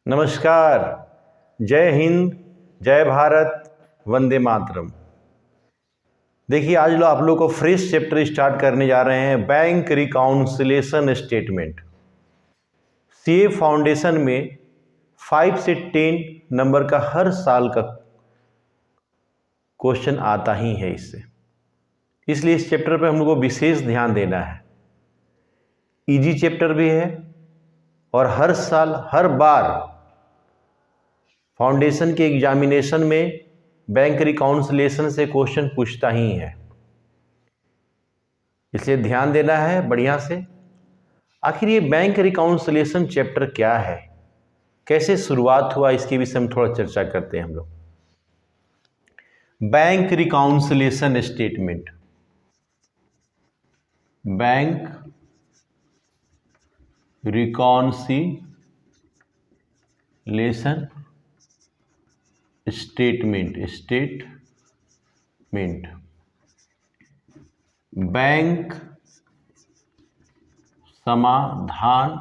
नमस्कार। जय हिंद, जय भारत, वंदे मातरम। देखिए आज आप लोग को फ्रेश चैप्टर स्टार्ट करने जा रहे हैं, bank reconciliation statement. CA foundation में 5 से 10 नंबर का हर साल का क्वेश्चन आता ही है इससे, इसलिए इस चैप्टर पे हम लोग को विशेष ध्यान देना है। इजी चैप्टर भी है और हर साल हर बार फाउंडेशन के एग्जामिनेशन में बैंक रिकाउंसिलेशन से क्वेश्चन पूछता ही है, इसलिए ध्यान देना है बढ़िया से। आखिर ये बैंक रिकाउंसिलेशन चैप्टर क्या है, कैसे शुरुआत हुआ, इसके विषय में थोड़ा चर्चा करते हैं हम लोग। Bank reconciliation statement, bank reconciliation statement bank समाधान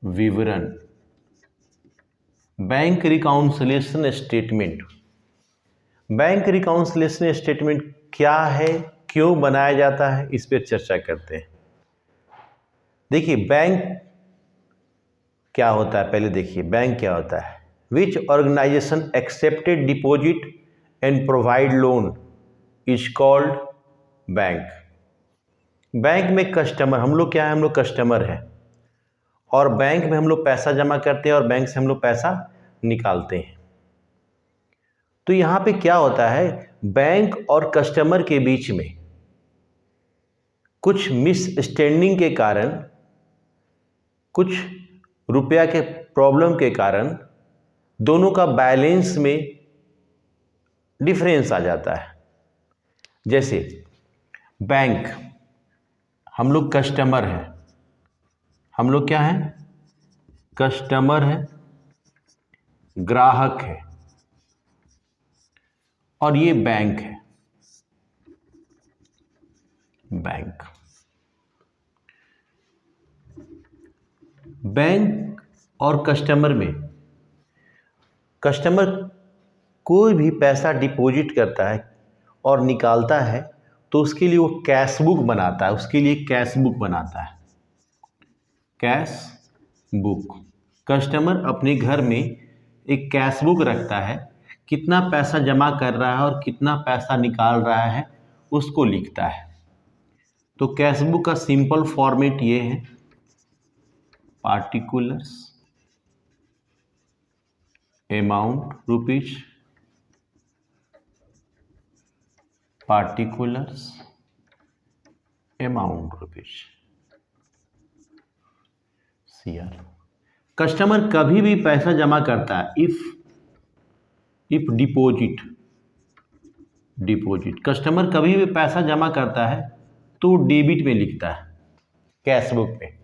विवरण। Bank reconciliation statement, bank reconciliation statement क्या है, क्यों बनाया जाता है, इस पर चर्चा करते हैं। देखिए बैंक क्या होता है, पहले देखिए बैंक क्या होता है। Which organisation accepted deposit and provide loan is called bank. Bank में कस्टमर, हम लोग क्या है, हम लोग कस्टमर हैं और बैंक में हम लोग पैसा जमा करते हैं और बैंक से हम लोग पैसा निकालते हैं। तो यहाँ पे क्या होता है, बैंक और कस्टमर के बीच में कुछ मिसअंडरस्टैंडिंग के कारण, कुछ रुपया के प्रॉब्लम के कारण दोनों का बैलेंस में डिफरेंस आ जाता है। जैसे बैंक, हम लोग कस्टमर हैं, हम लोग क्या हैं, कस्टमर हैं, ग्राहक है, और ये बैंक है, बैंक। बैंक और कस्टमर में, कस्टमर कोई भी पैसा डिपॉजिट करता है और निकालता है तो उसके लिए वो कैश बुक बनाता है, उसके लिए कैश बुक बनाता है, कैश बुक। कस्टमर अपने घर में एक कैश बुक रखता है, कितना पैसा जमा कर रहा है और कितना पैसा निकाल रहा है उसको लिखता है। तो कैश बुक का सिंपल फॉर्मेट ये है, particulars amount rupees, particulars amount rupees, CR। Customer कभी भी पैसा जमा करता है, इफ डिपॉजिट कस्टमर कभी भी पैसा जमा करता है तो डेबिट में लिखता है, कैश बुक में।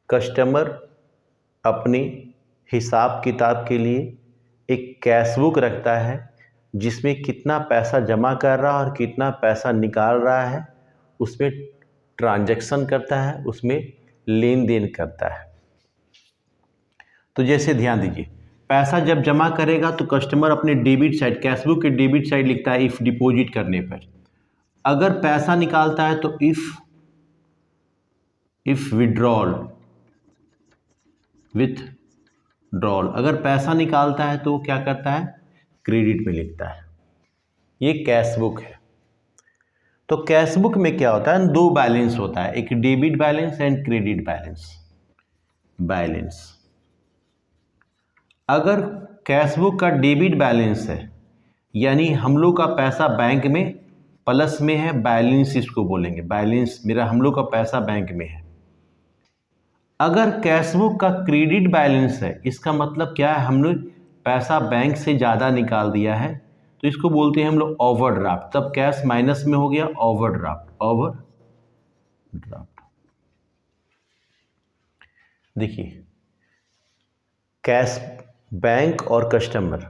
कस्टमर अपने हिसाब किताब के लिए एक कैश बुक रखता है जिसमें कितना पैसा जमा कर रहा है और कितना पैसा निकाल रहा है, उसमें ट्रांजैक्शन करता है, उसमें लेन देन करता है। तो जैसे ध्यान दीजिए, पैसा जब जमा करेगा तो कस्टमर अपने डेबिट साइड, कैश बुक के डेबिट साइड लिखता है इफ़ डिपॉजिट करने पर। अगर पैसा निकालता है तो इफ विथड्रॉल। अगर पैसा निकालता है तो क्या करता है, क्रेडिट में लिखता है। ये कैश बुक है। तो कैश बुक में क्या होता है, दो बैलेंस होता है, एक debit balance and credit balance. अगर कैश बुक का डेबिट बैलेंस है, यानी हम लोग का पैसा बैंक में प्लस में है, बैलेंस इसको बोलेंगे, बैलेंस मेरा, हम लोग का पैसा बैंक में है। अगर कैश बुक का क्रेडिट बैलेंस है, इसका मतलब क्या है, हम लोग पैसा बैंक से ज़्यादा निकाल दिया है, तो इसको बोलते हैं हम लोग ओवरड्राफ्ट। तब कैश माइनस में हो गया ओवरड्राफ्ट। देखिए कैश, बैंक और कस्टमर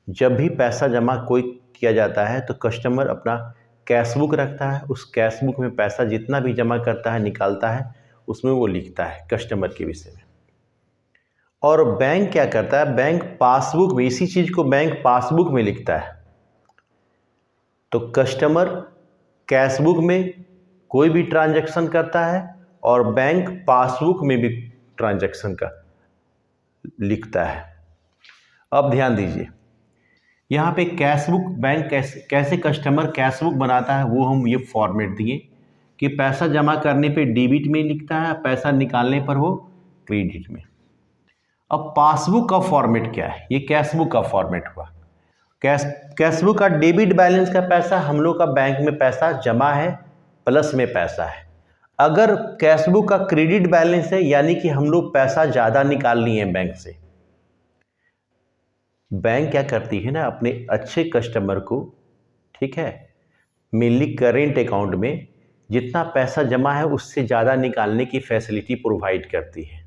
जब भी पैसा जमा कोई किया जाता है तो कस्टमर अपना कैश बुक रखता है, उस कैश बुक में पैसा जितना भी जमा करता है निकालता है उसमें वो लिखता है कस्टमर के विषय में। और बैंक क्या करता है, बैंक पासबुक में इसी चीज़ को बैंक पासबुक में लिखता है। तो कस्टमर कैशबुक में कोई भी ट्रांजैक्शन करता है और बैंक पासबुक में भी ट्रांजैक्शन का लिखता है। अब ध्यान दीजिए, यहाँ पे कैशबुक बैंक कैसे कस्टमर कैशबुक बनाता है वो हम ये फॉर्मेट दिए कि पैसा जमा करने पे डेबिट में लिखता है, पैसा निकालने पर वो क्रेडिट में। अब पासबुक का फॉर्मेट क्या है, ये कैशबुक का फॉर्मेट हुआ। कैशबुक का डेबिट बैलेंस का पैसा हम लोग का बैंक में पैसा जमा है प्लस में पैसा है। अगर कैशबुक का क्रेडिट बैलेंस है यानी कि हम लोग पैसा ज़्यादा निकाल लिए हैं बैंक से। बैंक क्या करती है ना, अपने अच्छे कस्टमर को, ठीक है, मेनली करेंट अकाउंट में जितना पैसा जमा है उससे ज़्यादा निकालने की फैसिलिटी प्रोवाइड करती है।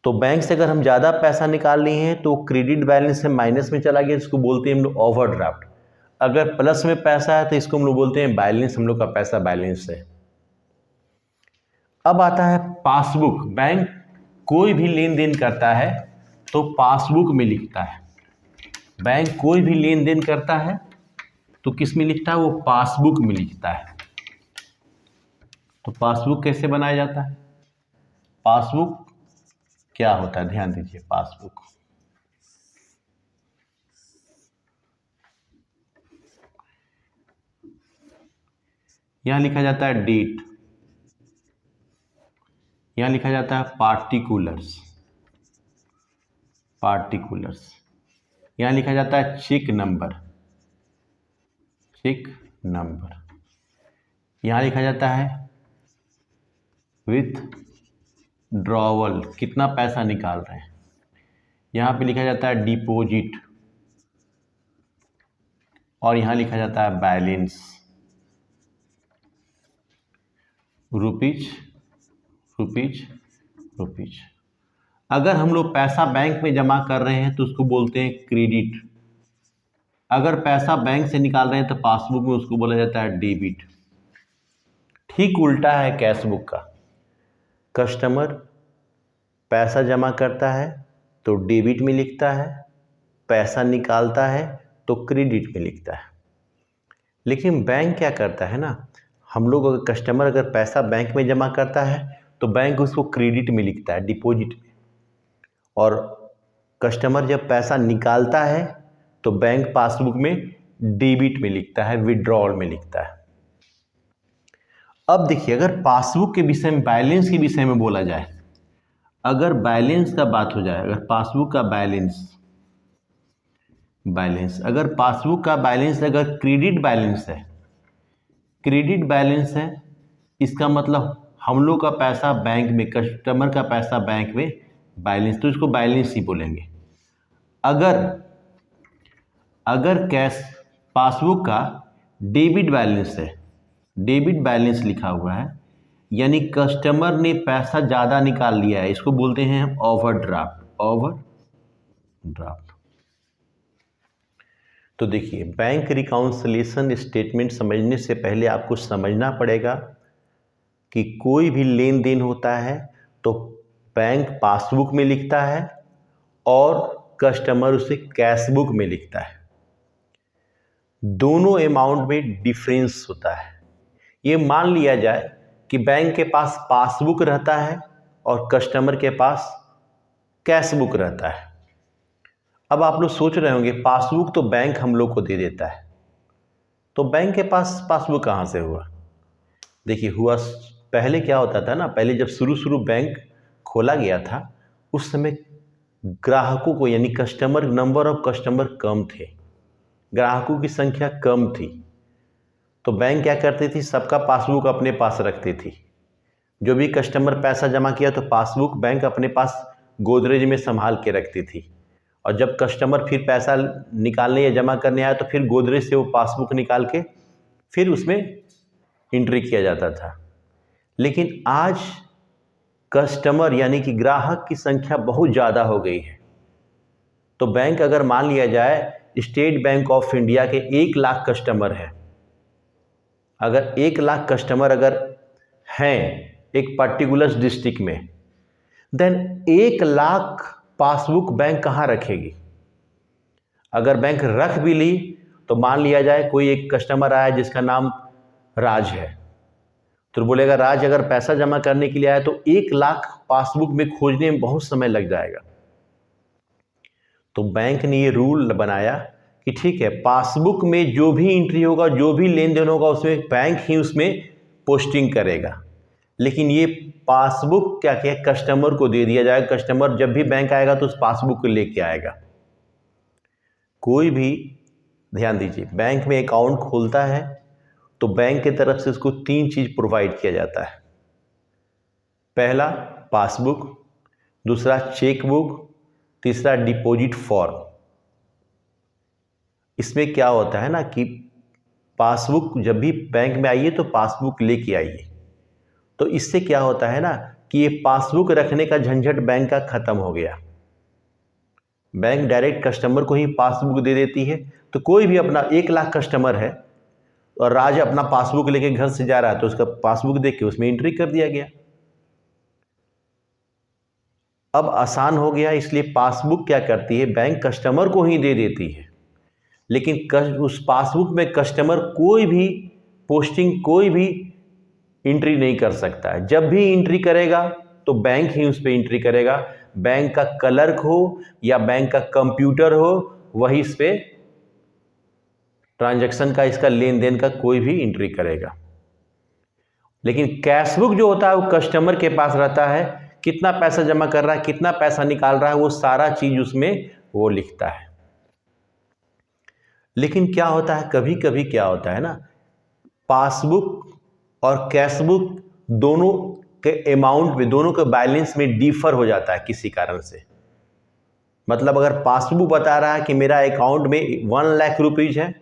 तो बैंक से अगर हम ज़्यादा पैसा निकाल लिए हैं तो क्रेडिट बैलेंस से माइनस में चला गया, इसको बोलते हैं हम लोग ओवरड्राफ्ट। अगर प्लस में पैसा है तो इसको हम लोग बोलते हैं बैलेंस, हम लोग का पैसा बैलेंस है। अब आता है पासबुक। बैंक कोई भी लेन देन करता है तो पासबुक में लिखता है। बैंक कोई भी लेन देन करता है तो किस में लिखता है, वो पासबुक में लिखता है। तो पासबुक कैसे बनाया जाता है, पासबुक क्या होता है, ध्यान दीजिए। पासबुक यहां लिखा जाता है डेट, यहां लिखा जाता है पार्टिकुलर्स, यहां लिखा जाता है चेक नंबर, यहां लिखा जाता है विथ ड्रॉवल, कितना पैसा निकाल रहे हैं। यहाँ पे लिखा जाता है डिपॉजिट और यहाँ लिखा जाता है बैलेंस, रुपीज। अगर हम लोग पैसा बैंक में जमा कर रहे हैं तो उसको बोलते हैं क्रेडिट। अगर पैसा बैंक से निकाल रहे हैं तो पासबुक में उसको बोला जाता है डेबिट। ठीक उल्टा है कैशबुक का। कस्टमर पैसा जमा करता है तो डेबिट में लिखता है, पैसा निकालता है तो क्रेडिट में लिखता है। लेकिन बैंक क्या करता है ना, हम लोग अगर कस्टमर अगर पैसा बैंक में जमा करता है तो बैंक उसको क्रेडिट में लिखता है, डिपॉजिट में, और कस्टमर जब पैसा निकालता है तो बैंक पासबुक में डेबिट में लिखता है, विड्रॉल में लिखता है। अब देखिए, अगर पासबुक के विषय में, बैलेंस के विषय में बोला जाए, अगर बैलेंस का बात हो जाए, अगर पासबुक का बैलेंस अगर पासबुक का बैलेंस अगर क्रेडिट बैलेंस है, इसका मतलब हम लोग का पैसा बैंक में, कस्टमर का पैसा बैंक में बैलेंस, तो इसको बैलेंस ही बोलेंगे। अगर कैश पासबुक का डेबिट बैलेंस है, डेबिट बैलेंस लिखा हुआ है, यानी कस्टमर ने पैसा ज़्यादा निकाल लिया है, इसको बोलते हैं हम ओवरड्राफ्ट। तो देखिए, बैंक रिकाउंसिलेशन स्टेटमेंट समझने से पहले आपको समझना पड़ेगा कि कोई भी लेन देन होता है तो बैंक पासबुक में लिखता है और कस्टमर उसे कैशबुक में लिखता है। दोनों अमाउंट में डिफरेंस होता है। ये मान लिया जाए कि बैंक के पास पासबुक रहता है और कस्टमर के पास कैशबुक रहता है। अब आप लोग सोच रहे होंगे, पासबुक तो बैंक हम लोग को दे देता है, तो बैंक के पास पासबुक कहाँ से हुआ? देखिए, हुआ पहले क्या होता था ना, पहले जब शुरू बैंक खोला गया था उस समय ग्राहकों को, यानी कस्टमर, नंबर ऑफ कस्टमर कम थे, ग्राहकों की संख्या कम थी। तो बैंक क्या करती थी, सबका पासबुक अपने पास रखती थी। जो भी कस्टमर पैसा जमा किया तो पासबुक बैंक अपने पास गोदरेज में संभाल के रखती थी, और जब कस्टमर फिर पैसा निकालने या जमा करने आया तो फिर गोदरेज से वो पासबुक निकाल के फिर उसमें एंट्री किया जाता था। लेकिन आज कस्टमर यानी कि ग्राहक की संख्या बहुत ज़्यादा हो गई है। तो बैंक, अगर मान लिया जाए स्टेट बैंक ऑफ इंडिया के 1 लाख कस्टमर हैं, अगर 1 लाख कस्टमर अगर हैं एक पर्टिकुलर डिस्ट्रिक्ट में, देन 1 लाख पासबुक बैंक कहाँ रखेगी? अगर बैंक रख भी ली तो मान लिया जाए कोई एक कस्टमर आया जिसका नाम राज है, तो बोलेगा राज अगर पैसा जमा करने के लिए आया तो 1 लाख पासबुक में खोजने में बहुत समय लग जाएगा। तो बैंक ने ये रूल बनाया कि ठीक है, पासबुक में जो भी एंट्री होगा, जो भी लेन देन होगा, उसमें बैंक ही उसमें पोस्टिंग करेगा। लेकिन ये पासबुक क्या क्या कस्टमर को दे दिया जाएगा। कस्टमर जब भी बैंक आएगा तो उस पासबुक को लेके आएगा। कोई भी, ध्यान दीजिए, बैंक में अकाउंट खोलता है तो बैंक की तरफ से उसको 3 चीज़ प्रोवाइड किया जाता है। पहला पासबुक, दूसरा चेकबुक, तीसरा डिपॉजिट फॉर्म। इसमें क्या होता है ना कि पासबुक जब भी बैंक में आइए तो पासबुक लेके आइए। तो इससे क्या होता है ना कि ये पासबुक रखने का झंझट बैंक का खत्म हो गया। बैंक डायरेक्ट कस्टमर को ही पासबुक दे देती है। तो कोई भी अपना 1 लाख कस्टमर है और राज अपना पासबुक लेके घर से जा रहा है तो उसका पासबुक देख के उसमें एंट्री कर दिया गया। अब आसान हो गया, इसलिए पासबुक क्या करती है, बैंक कस्टमर को ही दे देती है। लेकिन उस पासबुक में कस्टमर कोई भी पोस्टिंग, कोई भी एंट्री नहीं कर सकता है। जब भी एंट्री करेगा तो बैंक ही उस पर एंट्री करेगा। बैंक का क्लर्क हो या बैंक का कंप्यूटर हो, वही इस पे ट्रांजैक्शन का, इसका लेन देन का कोई भी एंट्री करेगा। लेकिन कैशबुक जो होता है वो कस्टमर के पास रहता है। कितना पैसा जमा कर रहा है, कितना पैसा निकाल रहा है, वो सारा चीज उसमें वो लिखता है। लेकिन क्या होता है, कभी कभी क्या होता है ना, पासबुक और कैशबुक दोनों के अमाउंट में, दोनों के बैलेंस में डिफर हो जाता है किसी कारण से। मतलब अगर पासबुक बता रहा है कि मेरा अकाउंट में 1 लाख रुपीज है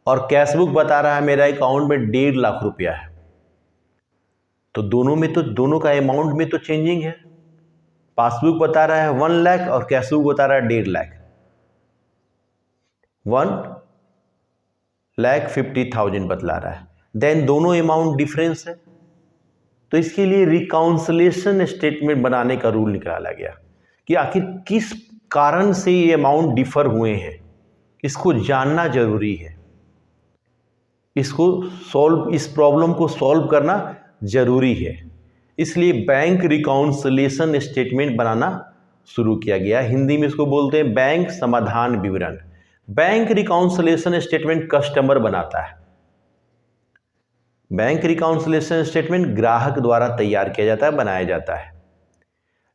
और कैशबुक बता रहा है मेरा अकाउंट में 1.5 लाख रुपया है, तो दोनों में तो, दोनों का अमाउंट में तो चेंजिंग है। पासबुक बता रहा है 1 लाख और कैशबुक बता रहा है 1.5 लाख। 1,50,000 बतला रहा है, देन दोनों अमाउंट डिफरेंस है। तो इसके लिए रिकाउंसिलेशन स्टेटमेंट बनाने का रूल निकाला गया कि आखिर किस कारण से ये अमाउंट डिफर हुए हैं, इसको जानना जरूरी है। इस प्रॉब्लम को सॉल्व करना जरूरी है। इसलिए बैंक रिकाउंसिलेशन स्टेटमेंट बनाना शुरू किया गया। हिंदी में इसको बोलते हैं बैंक समाधान विवरण। बैंक रिकाउंसिलेशन स्टेटमेंट कस्टमर बनाता है। बैंक रिकाउंसिलेशन स्टेटमेंट ग्राहक द्वारा तैयार किया जाता है, बनाया जाता है।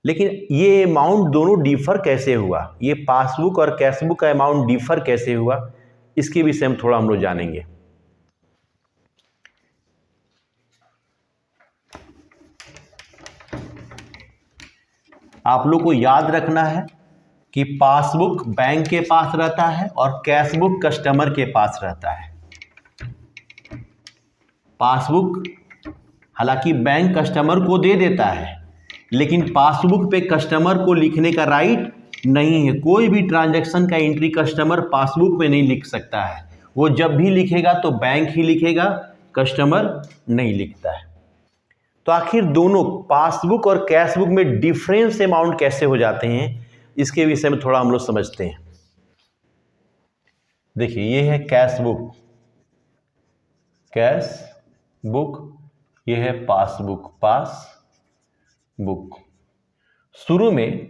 लेकिन ये अमाउंट दोनों डिफर कैसे हुआ, ये पासबुक और कैशबुक का अमाउंट डिफर कैसे हुआ, इसके विषय में थोड़ा हम लोग जानेंगे। आप लोग को याद रखना है कि पासबुक बैंक के पास रहता है और कैशबुक कस्टमर के पास रहता है। पासबुक हालांकि बैंक कस्टमर को दे देता है, लेकिन पासबुक पे कस्टमर को लिखने का राइट नहीं है। कोई भी ट्रांजैक्शन का एंट्री कस्टमर पासबुक में नहीं लिख सकता है। वो जब भी लिखेगा तो बैंक ही लिखेगा, कस्टमर नहीं लिखता है। तो आखिर दोनों पासबुक और कैशबुक में डिफरेंस अमाउंट कैसे हो जाते हैं, इसके विषय में थोड़ा हम लोग समझते हैं। देखिए, ये है कैशबुक, कैशबुक, ये है पासबुक, पासबुक। शुरू में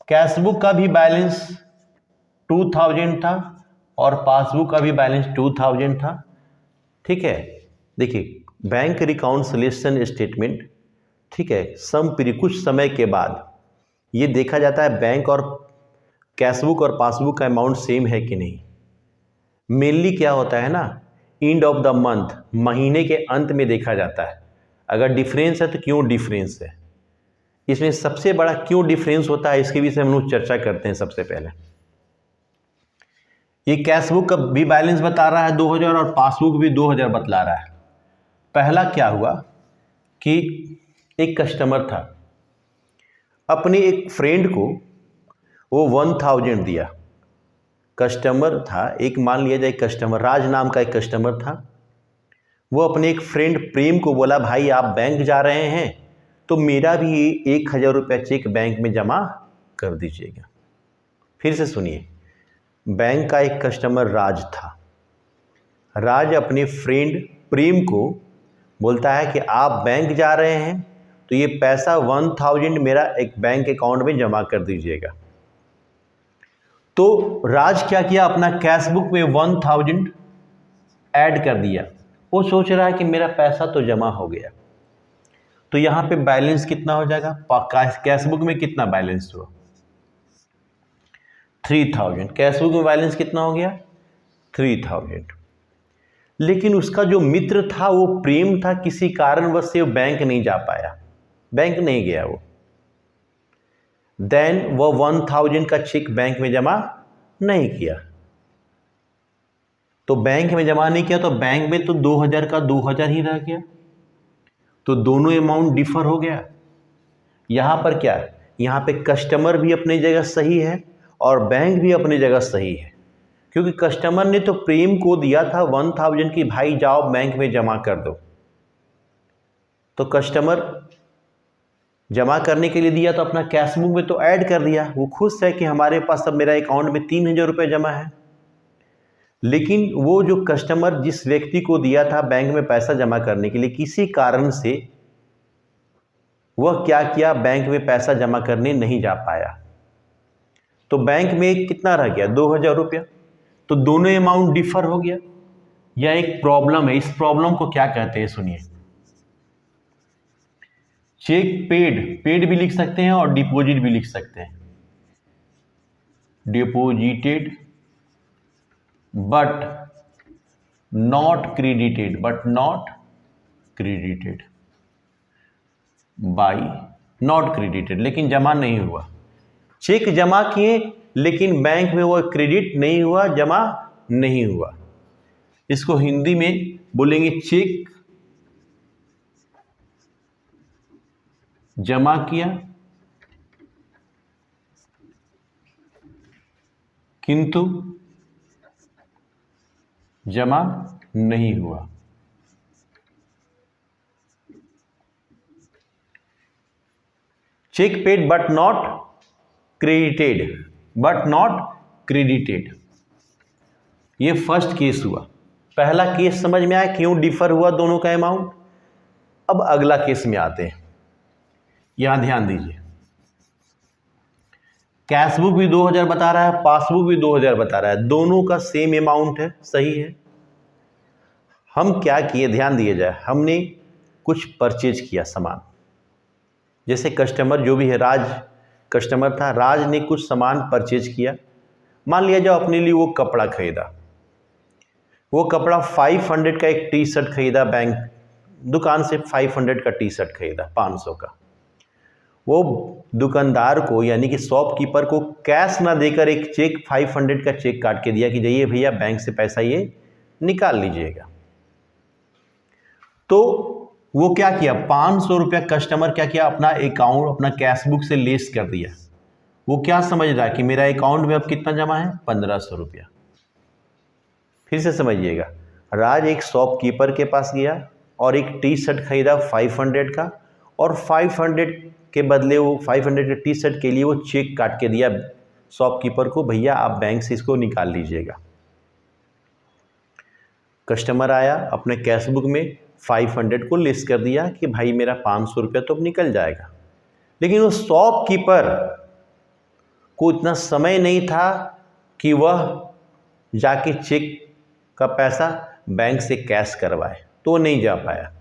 कैशबुक का भी बैलेंस 2000 था और पासबुक का भी बैलेंस 2000 था। ठीक है, देखिए बैंक रिकाउंसिलेशन स्टेटमेंट, ठीक है, कुछ समय के बाद ये देखा जाता है बैंक और कैशबुक और पासबुक का अमाउंट सेम है कि नहीं। मेनली क्या होता है ना, एंड ऑफ द मंथ, महीने के अंत में देखा जाता है। अगर डिफरेंस है तो क्यों डिफरेंस है, इसमें सबसे बड़ा क्यों डिफरेंस होता है, इसके विषय में हम लोग चर्चा करते हैं। सबसे पहले ये कैशबुक का भी बैलेंस बता रहा है 2000 और पासबुक भी 2000 बतला रहा है। पहला क्या हुआ कि एक कस्टमर था, अपने एक फ्रेंड को वो 1000 दिया। कस्टमर था एक, मान लिया जाए कस्टमर राज नाम का एक कस्टमर था। वो अपने एक फ्रेंड प्रेम को बोला, भाई आप बैंक जा रहे हैं तो मेरा भी 1,000 रुपया चेक बैंक में जमा कर दीजिएगा। फिर से सुनिए, बैंक का एक कस्टमर राज था। राज अपने फ्रेंड प्रेम को बोलता है कि आप बैंक जा रहे हैं तो ये पैसा 1,000 मेरा एक बैंक अकाउंट में जमा कर दीजिएगा। तो राज क्या किया, अपना कैश बुक में 1,000 ऐड कर दिया। वो सोच रहा है कि मेरा पैसा तो जमा हो गया, तो यहाँ पे बैलेंस कितना हो जाएगा, कैश बुक में कितना बैलेंस हुआ, 3,000। कैश बुक में बैलेंस कितना हो गया, 3,000। लेकिन उसका जो मित्र था वो प्रेम था, किसी कारणवश से वो बैंक नहीं जा पाया, बैंक नहीं गया वो। देन वो 1,000 का चेक बैंक में जमा नहीं किया। तो बैंक में जमा नहीं किया तो बैंक में तो 2,000 का 2,000 ही रह गया, तो दोनों अमाउंट डिफर हो गया। यहाँ पर क्या है, यहाँ पे कस्टमर भी अपनी जगह सही है और बैंक भी अपनी जगह सही है, क्योंकि कस्टमर ने तो प्रेम को दिया था 1,000 की भाई जाओ बैंक में जमा कर दो, तो कस्टमर जमा करने के लिए दिया तो अपना कैश बुक में तो ऐड कर दिया, वो खुश है कि हमारे पास अब मेरा अकाउंट में 3,000 रुपये जमा है। लेकिन वो जो कस्टमर जिस व्यक्ति को दिया था बैंक में पैसा जमा करने के लिए, किसी कारण से वह क्या किया, बैंक में पैसा जमा करने नहीं जा पाया, तो बैंक में कितना रह गया, 2,000 रुपया। तो दोनों अमाउंट डिफर हो गया। यह एक प्रॉब्लम है। इस प्रॉब्लम को क्या कहते हैं, सुनिए। चेक पेड भी लिख सकते हैं और डिपॉजिट भी लिख सकते हैं। Deposited but not credited bye not credited, लेकिन जमा नहीं हुआ। चेक जमा किए लेकिन बैंक में वो क्रेडिट नहीं हुआ, जमा नहीं हुआ। इसको हिंदी में बोलेंगे चेक जमा किया किंतु जमा नहीं हुआ। Cheque paid but not credited, ये फर्स्ट केस हुआ। पहला केस समझ में आया क्यों डिफर हुआ दोनों का अमाउंट। अब अगला केस में आते हैं, यहां ध्यान दीजिए। कैश बुक भी 2,000 बता रहा है, पासबुक भी 2,000 बता रहा है, दोनों का सेम अमाउंट है, सही है। हम क्या किए, ध्यान दिया जाए, हमने कुछ परचेज किया सामान। जैसे कस्टमर जो भी है, राज कस्टमर था, राज ने कुछ सामान परचेज किया। मान लिया जाओ अपने लिए वो कपड़ा खरीदा, वो कपड़ा 500 का एक टी शर्ट खरीदा, बैंक दुकान से 500 का टी शर्ट खरीदा, 500 का। वो दुकानदार को यानी कि शॉपकीपर को कैश ना देकर एक चेक 500 का चेक काट के दिया कि जाइए भैया बैंक से पैसा ये निकाल लीजिएगा। तो वो क्या किया, 500 रुपया कस्टमर क्या किया, अपना अकाउंट अपना कैश बुक से लेस कर दिया। वो क्या समझ रहा है कि मेरा अकाउंट में अब कितना जमा है, 1,500 रुपया। फिर से समझिएगा, राज एक शॉपकीपर के पास गया और एक टी शर्ट खरीदा 500 का, और 500 के बदले वो 500 के टी शर्ट के लिए वो चेक काट के दिया शॉपकीपर को, भैया आप बैंक से इसको निकाल लीजिएगा। कस्टमर आया, अपने कैश बुक में 500 को लेस कर दिया कि भाई मेरा 500 रुपया तो अब निकल जाएगा। लेकिन वो शॉपकीपर को इतना समय नहीं था कि वह जाके चेक का पैसा बैंक से कैश करवाए, तो वो नहीं जा पाया,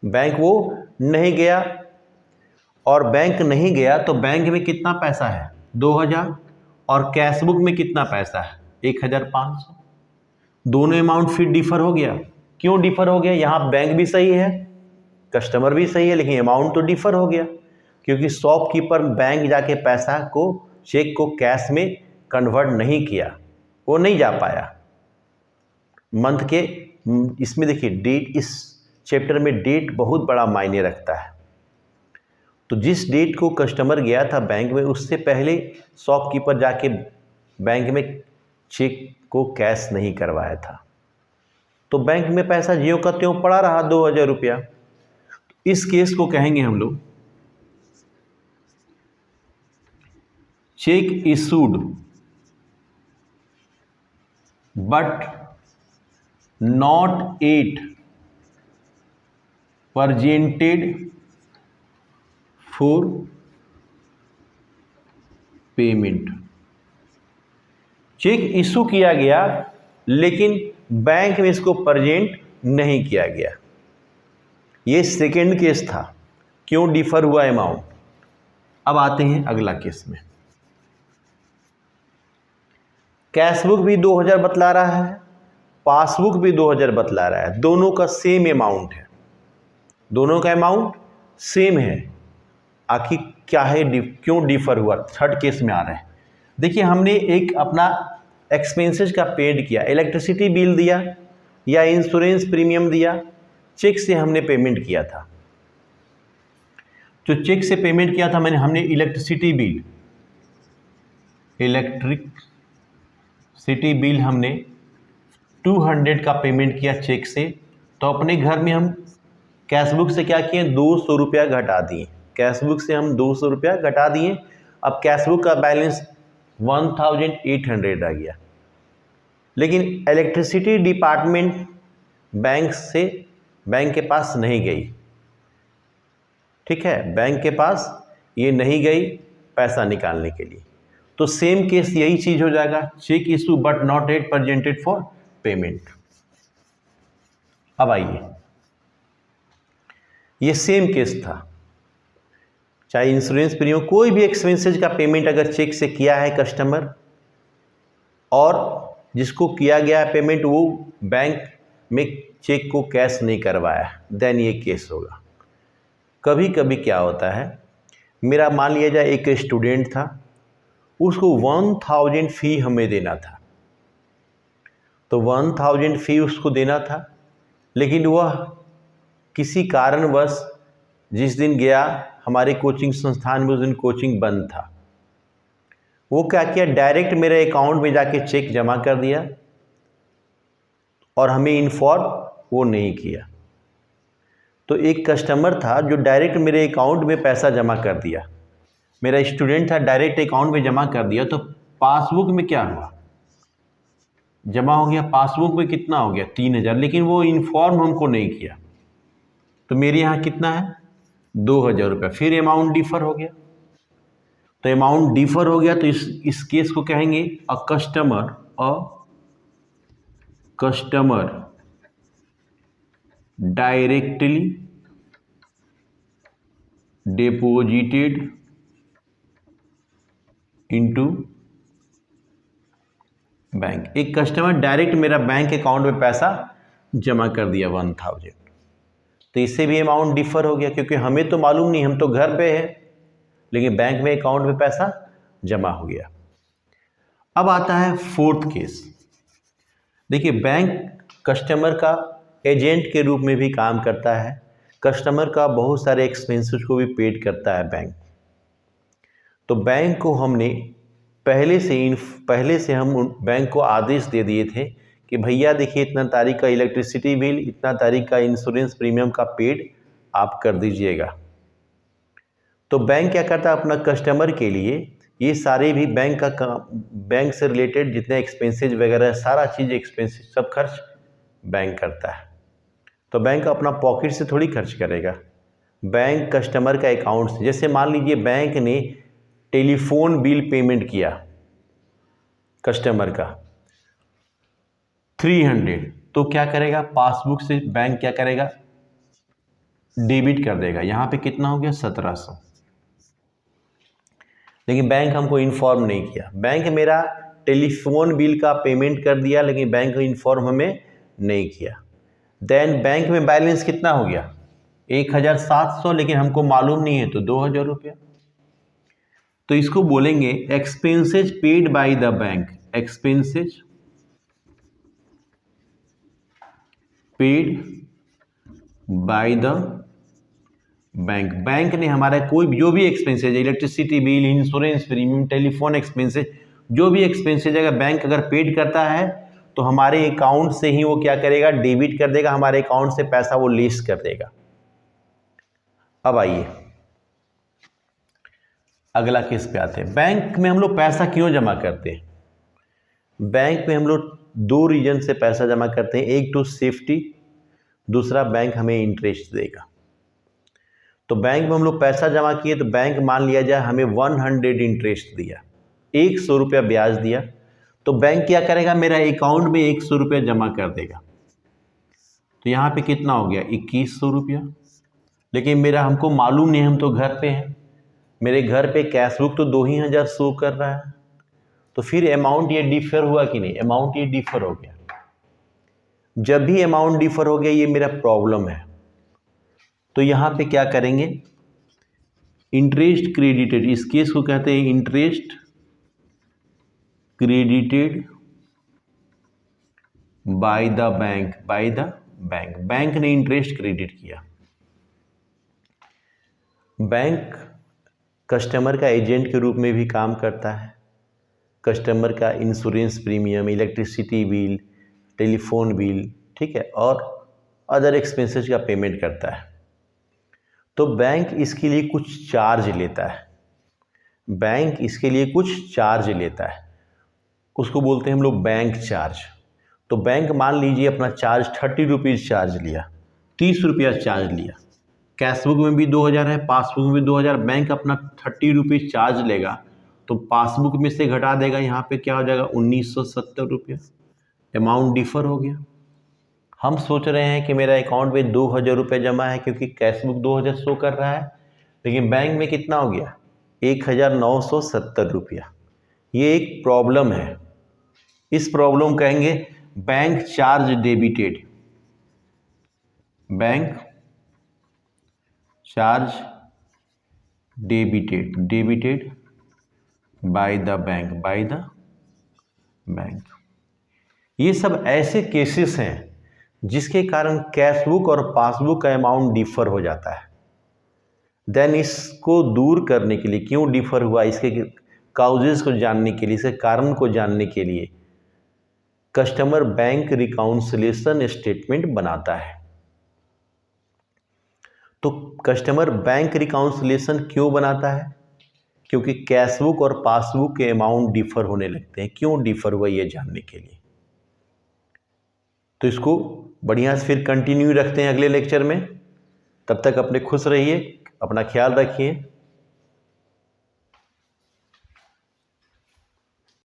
बैंक वो नहीं गया। और बैंक नहीं गया तो बैंक में कितना पैसा है, 2,000, और कैश बुक में कितना पैसा है, 1,500। दोनों अमाउंट फिर डिफर हो गया। क्यों डिफर हो गया, यहाँ बैंक भी सही है, कस्टमर भी सही है, लेकिन अमाउंट तो डिफर हो गया, क्योंकि शॉपकीपर बैंक जाके पैसा को, चेक को कैश में कन्वर्ट नहीं किया, वो नहीं जा पाया। मंथ के इसमें देखिए डेट, इस चैप्टर में डेट बहुत बड़ा मायने रखता है। तो जिस डेट को कस्टमर गया था बैंक में, उससे पहले शॉपकीपर जाके बैंक में चेक को कैश नहीं करवाया था, तो बैंक में पैसा ज्यों का त्यों पड़ा रहा, 2,000 रुपया। इस केस को कहेंगे हम लोग cheque issued but not yet presented for payment. Cheque issue किया गया लेकिन बैंक में इसको प्रेजेंट नहीं किया गया। ये सेकेंड केस था, क्यों डिफर हुआ अमाउंट। अब आते हैं अगला केस में। कैशबुक भी 2000 बतला रहा है, पासबुक भी 2000 बतला रहा है, दोनों का सेम अमाउंट है, दोनों का अमाउंट सेम है। आखिर क्या है, क्यों डिफर हुआ, थर्ड केस में आ रहा है। देखिए, हमने एक अपना एक्सपेंसेस का पेड किया, इलेक्ट्रिसिटी बिल दिया या इंश्योरेंस प्रीमियम दिया, चेक से हमने पेमेंट किया था। जो चेक से पेमेंट किया था हमने इलेक्ट्रिसिटी बिल हमने 200 का पेमेंट किया चेक से। तो अपने घर में हम कैशबुक से क्या किए, 200 रुपया घटा दिए। कैशबुक से हम 200 रुपया घटा दिए। अब कैशबुक का बैलेंस 1800 आ गया। लेकिन इलेक्ट्रिसिटी डिपार्टमेंट बैंक के पास नहीं गई। ठीक है, बैंक के पास ये नहीं गई पैसा निकालने के लिए। तो सेम केस यही चीज हो जाएगा, cheque issue but not yet प्रेजेंटेड फॉर पेमेंट। अब आइए, ये सेम केस था, चाहे इंश्योरेंस प्रीमियम कोई भी एक्सपेंसेस का पेमेंट अगर चेक से किया है कस्टमर और जिसको किया गया है पेमेंट वो बैंक में चेक को कैश नहीं करवाया, देन ये केस होगा। कभी कभी क्या होता है, मेरा मान लिया जाए एक स्टूडेंट था, उसको 1000 फ़ी हमें देना था, तो 1000 फ़ी उसको देना था, लेकिन वह किसी कारणवश जिस दिन गया हमारे कोचिंग संस्थान में, उस दिन कोचिंग बंद था। वो क्या किया, डायरेक्ट मेरे अकाउंट में जाके चेक जमा कर दिया और हमें इन्फॉर्म वो नहीं किया। तो एक कस्टमर था जो डायरेक्ट मेरे अकाउंट में पैसा जमा कर दिया, मेरा स्टूडेंट था, डायरेक्ट अकाउंट में जमा कर दिया। तो पासबुक में क्या हुआ, जमा हो गया, पासबुक में कितना हो गया 3000, लेकिन वो इन्फॉर्म हमको नहीं किया। तो मेरे यहाँ कितना है 2000 रुपये, फिर अमाउंट डिफर हो गया। तो अमाउंट डिफर हो गया तो इस केस को कहेंगे a customer directly deposited into bank. एक कस्टमर डायरेक्ट मेरा बैंक अकाउंट में पैसा जमा कर दिया 1000, तो इससे भी अमाउंट डिफर हो गया, क्योंकि हमें तो मालूम नहीं, हम तो घर पे है, लेकिन बैंक में अकाउंट में पैसा जमा हो गया। अब आता है फोर्थ केस। देखिए, बैंक कस्टमर का एजेंट के रूप में भी काम करता है, कस्टमर का बहुत सारे एक्सपेंसेस को भी पेड करता है बैंक। तो बैंक को हमने पहले से हम बैंक को आदेश दे दिए थे कि भैया देखिए, इतना तारीख का इलेक्ट्रिसिटी बिल, इतना तारीख का इंश्योरेंस प्रीमियम का पेड आप कर दीजिएगा। तो बैंक क्या करता है, अपना कस्टमर के लिए ये सारे भी बैंक से रिलेटेड जितने एक्सपेंसेस वगैरह सारा चीज़ एक्सपेंसेस सब खर्च बैंक करता है। तो बैंक अपना पॉकेट से थोड़ी खर्च करेगा, बैंक कस्टमर का अकाउंट से। जैसे मान लीजिए बैंक ने टेलीफोन बिल पेमेंट किया कस्टमर का 300, तो क्या करेगा, पासबुक से बैंक क्या करेगा, डेबिट कर देगा। यहाँ पे कितना हो गया 1700, लेकिन बैंक हमको इन्फॉर्म नहीं किया। बैंक मेरा टेलीफोन बिल का पेमेंट कर दिया, लेकिन बैंक इन्फॉर्म हमें नहीं किया। देन बैंक में बैलेंस कितना हो गया 1700, लेकिन हमको मालूम नहीं है, तो 2000 रुपया। तो इसको बोलेंगे expenses paid by the bank, expenses paid by the bank. Bank ने हमारा कोई जो भी expenses, electricity bill, insurance premium, telephone expenses, जो भी एक्सपेंसेज अगर बैंक अगर पेड करता है तो हमारे अकाउंट से ही वो क्या करेगा, डेबिट कर देगा, हमारे अकाउंट से पैसा वो लेस कर देगा। अब आइए अगला केस पे आते हैं। बैंक में हम लोग पैसा क्यों जमा करते हैं? बैंक में हम लोग दो रीजन से पैसा जमा करते हैं, एक तो सेफ्टी, दूसरा बैंक हमें इंटरेस्ट देगा। तो बैंक में हम लोग पैसा जमा किए तो बैंक मान लिया जाए हमें 100 इंटरेस्ट दिया, 100 रुपया ब्याज दिया, तो बैंक क्या करेगा, मेरा अकाउंट में 100 रुपया जमा कर देगा। तो यहाँ पे कितना हो गया, 2100 रुपया। लेकिन मेरा हमको मालूम नहीं, हम तो घर पे हैं, मेरे घर पे कैश बुक तो 2000 शो कर रहा है, तो फिर अमाउंट ये डिफर हुआ कि नहीं? अमाउंट ये डिफर हो गया। जब भी अमाउंट डिफर हो गया ये मेरा प्रॉब्लम है। तो यहाँ पे क्या करेंगे, इंटरेस्ट क्रेडिटेड, इस केस को कहते हैं interest credited by the bank, by the bank. Bank ने इंटरेस्ट क्रेडिट किया। बैंक कस्टमर का एजेंट के रूप में भी काम करता है, कस्टमर का insurance premium, electricity bill, telephone bill, ठीक है, और अदर एक्सपेंसेस का पेमेंट करता है। तो बैंक इसके लिए कुछ चार्ज लेता है, बैंक इसके लिए कुछ चार्ज लेता है, उसको बोलते हैं हम लोग बैंक चार्ज। तो बैंक मान लीजिए अपना चार्ज 30 रुपीज़ चार्ज लिया, 30 रुपया चार्ज लिया, कैश बुक में भी 2000 है, पासबुक में भी 2000, बैंक अपना 30 रुपीज़ चार्ज लेगा, तो पासबुक में से घटा देगा, यहाँ पे क्या हो जाएगा 1970 रुपया, अमाउंट डिफर हो गया। हम सोच रहे हैं कि मेरा अकाउंट में 2000 रुपये जमा है क्योंकि कैश बुक 2000 शो कर रहा है, लेकिन बैंक में कितना हो गया 1970 रुपया। ये एक प्रॉब्लम है, इस प्रॉब्लम कहेंगे bank charge debited, bank charge debited, debited by the bank, by the bank. ये सब ऐसे केसेस हैं जिसके कारण कैश बुक और पासबुक का अमाउंट डिफर हो जाता है। देन इसको दूर करने के लिए, क्यों डिफर हुआ, इसके काउजेस को जानने के लिए, इसके कारण को जानने के लिए कस्टमर बैंक रिकाउंसिलेशन स्टेटमेंट बनाता है। तो कस्टमर बैंक रिकाउंसिलेशन क्यों बनाता है? क्योंकि कैश बुक और पासबुक के अमाउंट डिफर होने लगते हैं। क्यों डिफर हुआ ये जानने के लिए। तो इसको बढ़िया से फिर कंटिन्यू रखते हैं अगले लेक्चर में। तब तक अपने खुश रहिए, अपना ख्याल रखिए।